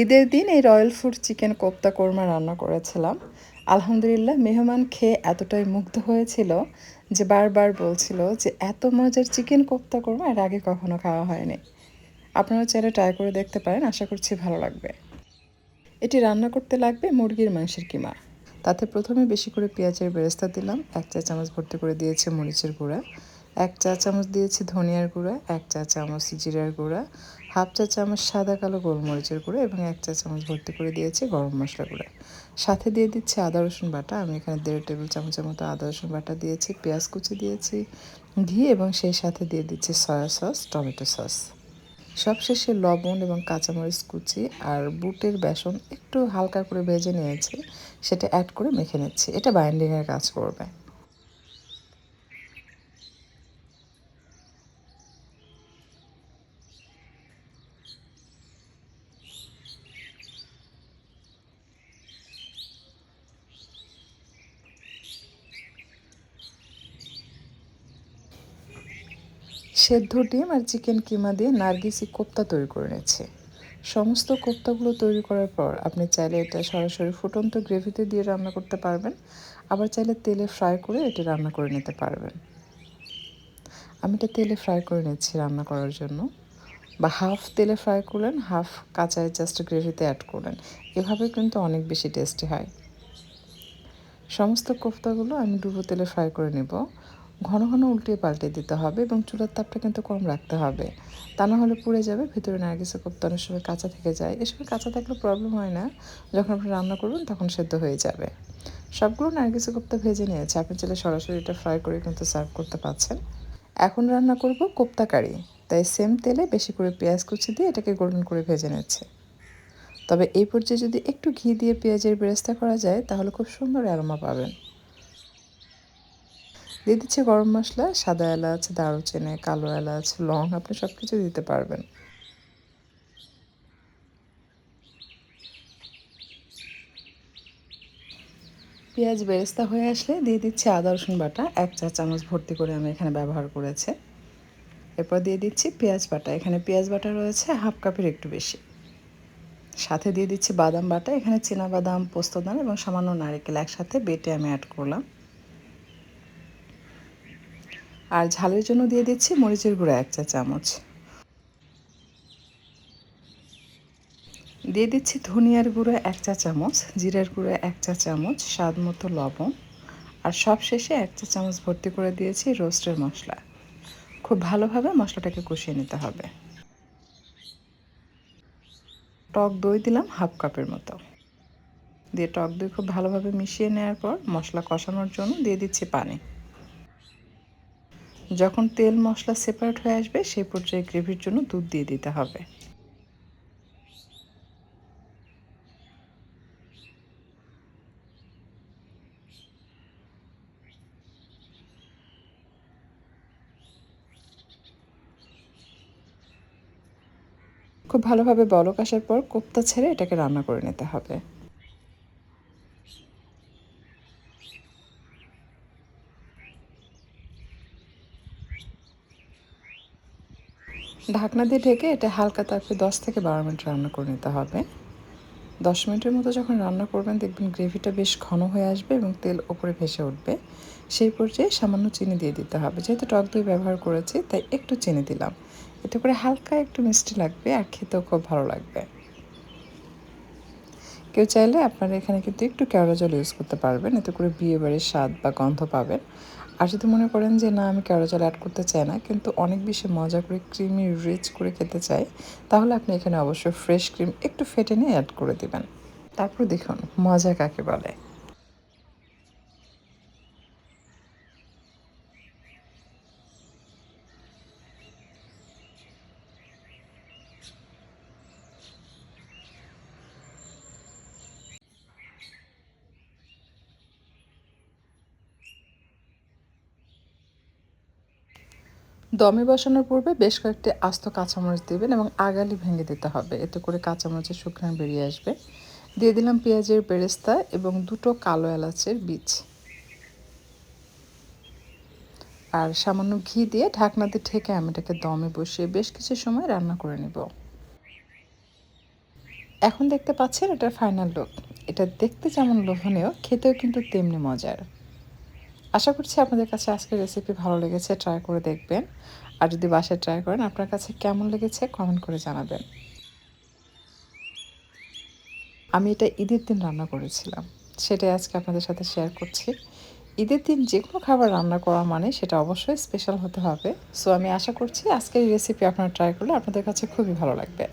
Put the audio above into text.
ঈদের দিন এই royal food chicken kofta korma রান্না করেছিলাম। আলহামদুলিল্লাহ, মেহমান খেয়ে এতটাই মুগ্ধ হয়েছিল যে বারবার বলছিল যে এত মজার চিকেন কোপ্তা কোরমা এর আগে কখনো খাওয়া হয়নি। আপনারা চাইলে ট্রাই করে দেখতে পারেন, আশা করছি ভালো লাগবে। এটি রান্না করতে লাগবে মুরগির মাংসের কিমা। তাতে প্রথমে বেশি করে পেঁয়াজের বেরেস্তা দিলাম, 1 চা চামচ ভর্তি করে দিয়েছি মরিচের গুঁড়া, 1 চা চামচ দিয়েছি ধনিয়ার গুঁড়া, 1 চা চামচ জিরার গুঁড়া, 1/2 চা চামচ সাদা কালো গোলমরিচের গুঁড়া এবং 1 চা চামচ ভর্তি করে দিয়েছি গরম মশলা গুঁড়া। সাথে দিয়ে দিচ্ছি আদা রসুন বাটা। আমি এখানে 1.5 টেবিল চামচের মতো আদা রসুন বাটা দিয়েছি, পেঁয়াজ কুচি দিয়েছি, ঘি এবং সেই সাথে দিয়ে দিচ্ছি সয়া সস, টমেটো সস। সবশেষে লবণ এবং কাঁচামরিচ কুচি আর বুটের বেসন একটু হালকা করে ভেজে নিয়েছি, সেটা অ্যাড করে মেখে নিচ্ছি। এটা বাইন্ডিংয়ের কাজ করবে। সেদ্ধ ডিম আর চিকেন কিমা দিয়ে নার্গিসি কোপ্তা তৈরি করে নিচ্ছি। সমস্ত কোপ্তাগুলো তৈরি করার পর আপনি চাইলে এটা সরাসরি ফুটন্ত গ্রেভিতে দিয়ে রান্না করতে পারবেন, আবার চাইলে তেলে ফ্রাই করে এটা রান্না করে নিতে পারবেন। আমি এটা তেলে ফ্রাই করে নিচ্ছি রান্না করার জন্য, বা হাফ তেলে ফ্রাই করলেন, হাফ কাঁচায় জাস্ট গ্রেভিতে অ্যাড করলেন। এভাবে কিন্তু অনেক বেশি টেস্টি হয়। সমস্ত কোফতাগুলো আমি ডুবো তেলে ফ্রাই করে নেব। ঘন ঘন উল্টিয়ে পাল্টে দিতে হবে এবং চুলার তাপটা কিন্তু কম রাখতে হবে, তা না হলে পুড়ে যাবে। ভিতরে নারকেলের কোফতা অনেক সময় কাঁচা থেকে যায়, এ সময় কাঁচা থাকলে প্রবলেম হয় না, যখন আপনি রান্না করবেন তখন সেদ্ধ হয়ে যাবে। সবগুলো নারকেলের কোফতা ভেজে নিয়েছে, আপনি চাইলে সরাসরি এটা ফ্রাই করে কিন্তু সার্ভ করতে পারছেন। এখন রান্না করব কোপ্তা কারি, তাই সেম তেলে বেশি করে পেঁয়াজ কুচি দিয়ে এটাকে গোল্ডেন করে ভেজে নিচ্ছে। তবে এই পর্যায়ে যদি একটু ঘি দিয়ে পেঁয়াজের বেরেস্তা করা যায় তাহলে খুব সুন্দর অ্যারোমা পাবেন। দিয়ে দিচ্ছি গরম মশলা, সাদা এলাচ, দারুচিনি, কালো এলাচ, লং, আপনি সব কিছু দিতে পারবেন। পেঁয়াজ বেরেস্তা হয়ে আসলে দিয়ে দিচ্ছি আদা রসুন বাটা, 1 চা চামচ ভর্তি করে আমি এখানে ব্যবহার করেছি। এরপর দিয়ে দিচ্ছি পেঁয়াজ বাটা, এখানে পেঁয়াজ বাটা রয়েছে হাফ কাপের একটু বেশি। সাথে দিয়ে দিচ্ছি বাদাম বাটা, এখানে বাদাম, পোস্তদানা এবং সামান্য নারকেল একসাথে বেটে আমি অ্যাড করলাম। আর ঝালের জন্য দিয়ে দিচ্ছি মরিচের গুঁড়া 1 চা চামচ। দিয়ে দিচ্ছি ধনিয়ার গুঁড়ো 1 চা চামচ, জিরার গুঁড়ো 1 চা চামচ, স্বাদ মতো লবণ, আর সবশেষে 1 চা চামচ ভর্তি করে দিয়েছি রোস্টের মশলা। খুব ভালোভাবে মশলাটাকে কষিয়ে নিতে হবে। টক দই দিলাম হাফ কাপের মতো। দিয়ে টক দই খুব ভালোভাবে মিশিয়ে নেওয়ার পর মশলা কষানোর জন্য দিয়ে দিচ্ছি পানি। যখন তেল মশলা সেপারেট হয়ে আসবে সেই পর্যায়ে গ্রেভির জন্য দুধ দিয়ে দিতে হবে। খুব ভালোভাবে বলক আসার পর কোপ্তা ছেড়ে এটাকে রান্না করে নিতে হবে। ঢাকনা দিয়ে ঢেকে এটা হালকা তাপে 10 থেকে 12 মিনিট রান্না করে নিতে হবে। 10 মিনিটের মতো যখন রান্না করবেন দেখবেন গ্রেভিটা বেশ ঘন হয়ে আসবে এবং তেল ওপরে ভেসে উঠবে। সেই পর্যায়ে সামান্য চিনি দিয়ে দিতে হবে, যেহেতু টক দই ব্যবহার করেছি তাই একটু চিনি দিলাম। এতে করে হালকা একটু মিষ্টি লাগবে আর খেতেও খুব ভালো লাগবে। কেউ চাইলে আপনারা এখানে কিন্তু একটু কেওড়া জল ইউজ করতে পারবেন, এতে করে বিয়েবাড়ির স্বাদ বা গন্ধ পাবেন। আর যদি মনে করেন যে না, আমি কেওড়া জল অ্যাড করতে চাই না কিন্তু অনেক বেশি মজা করে ক্রিমি রিচ করে খেতে চাই, তাহলে আপনি এখানে অবশ্যই ফ্রেশ ক্রিম একটু ফেটে নিয়ে অ্যাড করে দিবেন। তারপর দেখুন মজা কাকে বলে। দমে বসানোর পূর্বে বেশ কয়েকটি আস্ত কাঁচামরিচ দেবেন এবং আগালি ভেঙে দিতে হবে, এতে করে কাঁচামরিচের সুঘ্রাণ বেরিয়ে আসবে। দিয়ে দিলাম পেঁয়াজের বেরেস্তা এবং 2টো কালো এলাচের বীজ, আর সামান্য ঘি দিয়ে ঢাকনা দিয়ে ঢেকে আমি এটাকে দমে বসিয়ে বেশ কিছু সময় রান্না করে নেব। এখন দেখতে পাচ্ছেন এটার ফাইনাল লুক। এটা দেখতে যেমন লোভনীয়, খেতেও কিন্তু তেমনি মজার। আশা করছি আপনাদের কাছে আজকের রেসিপি ভালো লেগেছে, ট্রাই করে দেখবেন। আর যদি বাসায় ট্রাই করেন আপনার কাছে কেমন লেগেছে কমেন্ট করে জানাবেন। আমি এটা ঈদের দিন রান্না করেছিলাম। সেটাই আজকে আপনাদের সাথে শেয়ার করছি। ঈদের দিন যেকোনো খাবার রান্না করা মানে সেটা অবশ্যই স্পেশাল হতে হবে। সো আমি আশা করছি আজকের এই রেসিপি আপনারা ট্রাই করলে আপনাদের কাছে খুবই ভালো লাগবে।